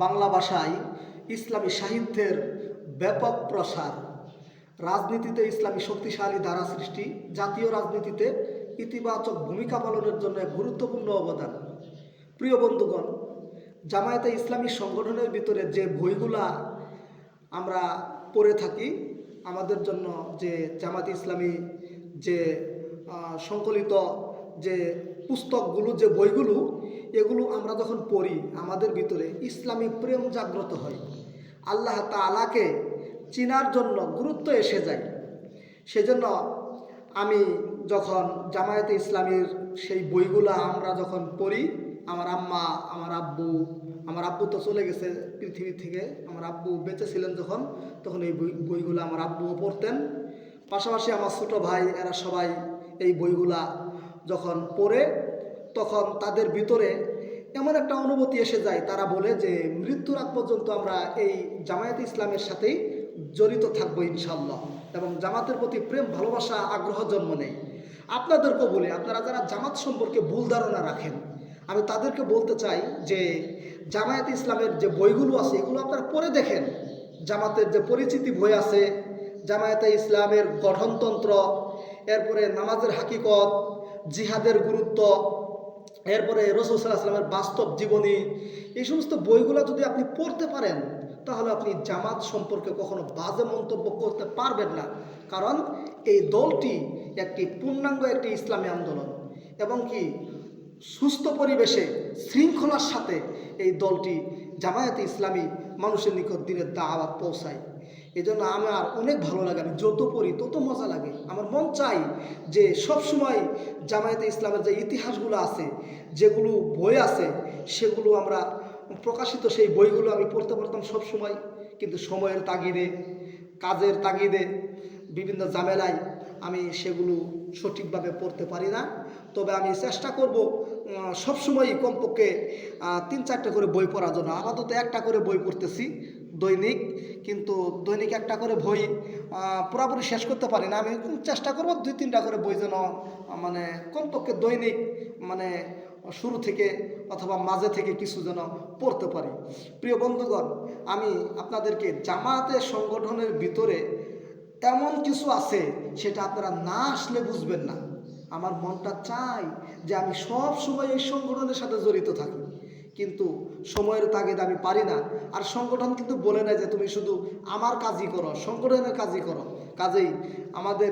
বাংলা ভাষায় ইসলামী সাহিত্যের ব্যাপক প্রসার, রাজনীতিতে ইসলামী শক্তিশালী ধারা সৃষ্টি, জাতীয় রাজনীতিতে ইতিবাচক ভূমিকা পালনের জন্য এক গুরুত্বপূর্ণ অবদান। প্রিয় বন্ধুগণ, জামায়াতে ইসলামী সংগঠনের ভিতরে যে বইগুলা আমরা পড়ে থাকি, আমাদের জন্য যে জামায়াতে ইসলামী যে সংকলিত যে পুস্তকগুলো, যে বইগুলো, এগুলো আমরা যখন পড়ি আমাদের ভিতরে ইসলামী প্রেম জাগ্রত হয়, আল্লাহ তাআলাকে চিনার জন্য গুরুত্ব এসে যায়। সেজন্য আমি যখন জামায়াতে ইসলামীর সেই বইগুলো আমরা যখন পড়ি, আমার আম্মা, আমার আব্বু তো চলে গেছে পৃথিবী থেকে, আমার আব্বু বেঁচে ছিলেন যখন, তখন এই বইগুলো আমার আব্বুও পড়তেন। পাশাপাশি আমার ছোটো ভাই, এরা সবাই এই বইগুলা যখন পড়ে তখন তাদের ভিতরে এমন একটা অনুভূতি এসে যায়, তারা বলে যে মৃত্যুর আগ পর্যন্ত আমরা এই জামায়াতে ইসলামের সাথেই জড়িত থাকবো ইনশাআল্লাহ, এবং জামাতের প্রতি প্রেম, ভালোবাসা, আগ্রহ জন্ম নেই। আপনাদেরকেও বলি, আপনারা যারা জামাত সম্পর্কে ভুল ধারণা রাখেন, আমি তাদেরকে বলতে চাই যে জামায়াতে ইসলামের যে বইগুলো আছে এগুলো আপনারা পড়ে দেখেন। জামাতের যে পরিচিতি বই আছে, জামায়াতে ইসলামের গঠনতন্ত্র, এরপরে নামাজের হাকিকত, জিহাদের গুরুত্ব, এরপরে রাসূল সাল্লাল্লাহু আলাইহি ওয়াসাল্লামের বাস্তব জীবনী, এই সমস্ত বইগুলো যদি আপনি পড়তে পারেন তাহলে আপনি জামাত সম্পর্কে কখনো বাজে মন্তব্য করতে পারবেন না। কারণ এই দলটি একটি পূর্ণাঙ্গ একটি ইসলামী আন্দোলন, এবং কি সুস্থ পরিবেশে শৃঙ্খলার সাথে এই দলটি জামায়াতে ইসলামী মানুষের নিকট দিনের দাওয়াত পৌঁছায়। এই জন্য আমার অনেক ভালো লাগে, আমি যত পড়ি তত মজা লাগে। আমার মন চাই যে সবসময় জামায়াতে ইসলামের যে ইতিহাসগুলো আছে, যেগুলো বই আছে, সেগুলো আমরা প্রকাশিত সেই বইগুলো আমি পড়তে পারতাম সবসময়, কিন্তু সময়ের তাগিদে, কাজের তাগিদে, বিভিন্ন ঝামেলায় আমি সেগুলো সঠিকভাবে পড়তে পারি না। তবে আমি চেষ্টা করব সবসময়ই কমপক্ষে 3-4টা করে বই পড়ার জন্য। আপাতত একটা করে বই পড়তেছি দৈনিক, কিন্তু দৈনিক একটা করে বই পুরোপুরি শেষ করতে পারি না। আমি চেষ্টা করব 2-3টা করে বই যেন মানে কমপক্ষে দৈনিক মানে শুরু থেকে অথবা মাঝে থেকে কিছু যেন পড়তে পারি। প্রিয় বন্ধুগণ, আমি আপনাদেরকে জামায়াতের সংগঠনের ভিতরে এমন কিছু আছে সেটা আপনারা না আসলে বুঝবেন না। আমার মনটা চাই যে আমি সব সময় এই সংগঠনের সাথে জড়িত থাকি, কিন্তু সময়ের তাগিদে আমি পারি না। আর সংগঠন কিন্তু বলে না যে তুমি শুধু আমার কাজই করো, সংগঠনের কাজই করো। কাজেই আমাদের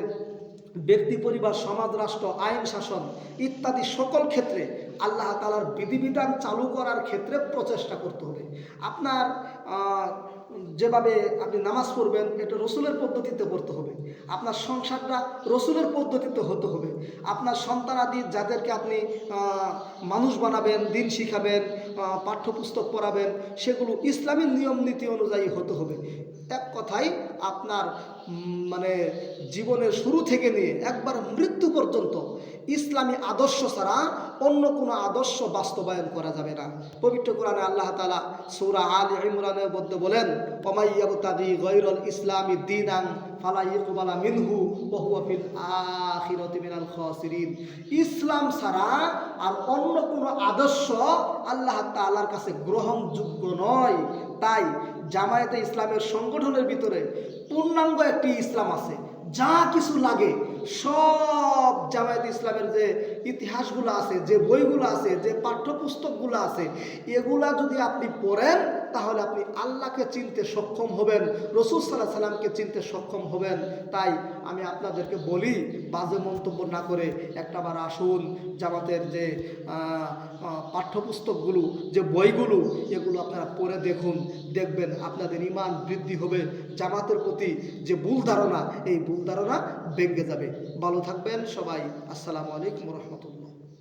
ব্যক্তি, পরিবার, সমাজ, রাষ্ট্র, আইন শাসন ইত্যাদি সকল ক্ষেত্রে আল্লাহ তাআলার বিধিবিধান চালু করার ক্ষেত্রে প্রচেষ্টা করতে হবে। আপনার যেভাবে আপনি নামাজ পড়বেন এটা রসুলের পদ্ধতিতে পড়তে হবে, আপনার সংসারটা রসুলের পদ্ধতিতে হতে হবে, আপনার সন্তানাদি যাদেরকে আপনি মানুষ বানাবেন, দিন শিখাবেন, পাঠ্যপুস্তক পড়াবেন, সেগুলো ইসলামী নিয়ম নীতি অনুযায়ী হতে হবে। এক কথায় আপনার মানে জীবনের শুরু থেকে নিয়ে একবার মৃত্যু পর্যন্ত ইসলামী আদর্শ ছাড়া অন্য কোনো আদর্শ বাস্তবায়ন করা যাবে না। পবিত্র কোরআনে আল্লাহ তাআলা সূরা আলে ইমরানের মধ্যে বলেন, ওয়ামাই ইয়াবতাগি গায়রাল ইসলামি দীনান ফালা ইউকবালা মিনহু ওয়া হুয়া ফিল আখিরাতি মিনাল খাসিরিন। ইসলাম ছাড়া আর অন্য কোনো আদর্শ আল্লাহ তাআলার কাছে গ্রহণযোগ্য নয়। তাই জামায়াতে ইসলামের সংগঠনের ভিতরে পূর্ণাঙ্গ একটি ইসলাম আছে। যা কিছু লাগে সব জামায়াতে ইসলামের যে ইতিহাসগুলো আছে, যে বইগুলো আছে, যে পাঠ্যপুস্তকগুলো আছে, এগুলা যদি আপনি পড়েন তাহলে আপনি আল্লাহকে চিনতে সক্ষম হবেন, রাসূল সাল্লাল্লাহু আলাইহি সাল্লামকে চিনতে সক্ষম হবেন। তাই আমি আপনাদেরকে বলি, বাজে মন্তব্য না করে একটাবার আসুন, জামাতের যে পাঠ্যপুস্তকগুলো, যে বইগুলো, এগুলো আপনারা পড়ে দেখুন, দেখবেন আপনাদের ঈমান বৃদ্ধি হবে, জামাতের প্রতি যে ভুল ধারণা, এই ভুল ধারণা ভেঙে যাবে। ভালো থাকবেন সবাই। আসসালামু আলাইকুম ওয়া রাহমাতুল্লাহ।